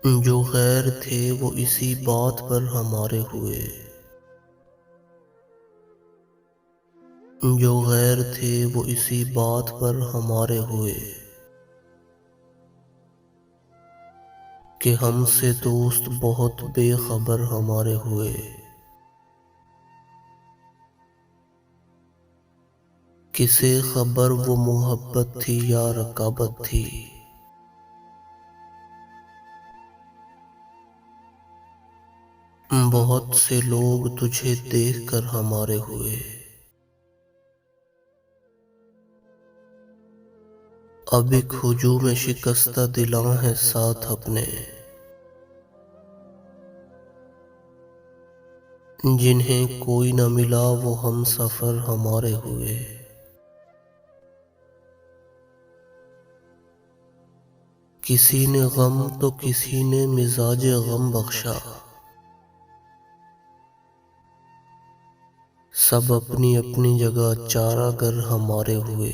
जो गैर थे वो इसी बात पर हमारे हुए। जो गैर थे वो इसी बात पर हमारे हुए कि हमसे दोस्त बहुत बेखबर हमारे हुए। किसे खबर वो मोहब्बत थी या रकाबत थी। बहुत से लोग तुझे देखकर हमारे हुए। अब एक हुजूम शिकस्ता दिलां है साथ अपने, जिन्हें कोई न मिला वो हम सफर हमारे हुए। किसी ने गम तो किसी ने मिजाज गम बख्शा, सब अपनी अपनी जगह चारागर हमारे हुए।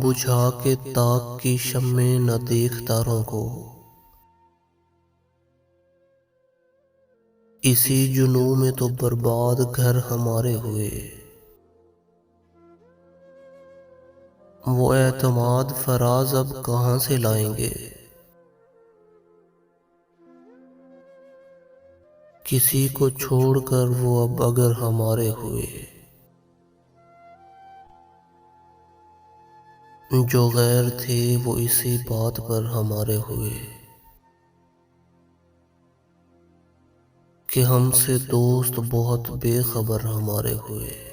बुझा के ताक की शम्मे न देख तारों को, इसी जुनू में तो बर्बाद घर हमारे हुए। वो एतमाद फराज अब कहाँ से लाएंगे, किसी को छोड़कर वो अब अगर हमारे हुए। जो गैर थे वो इसी बात पर हमारे हुए कि हमसे दोस्त बहुत बेखबर हमारे हुए।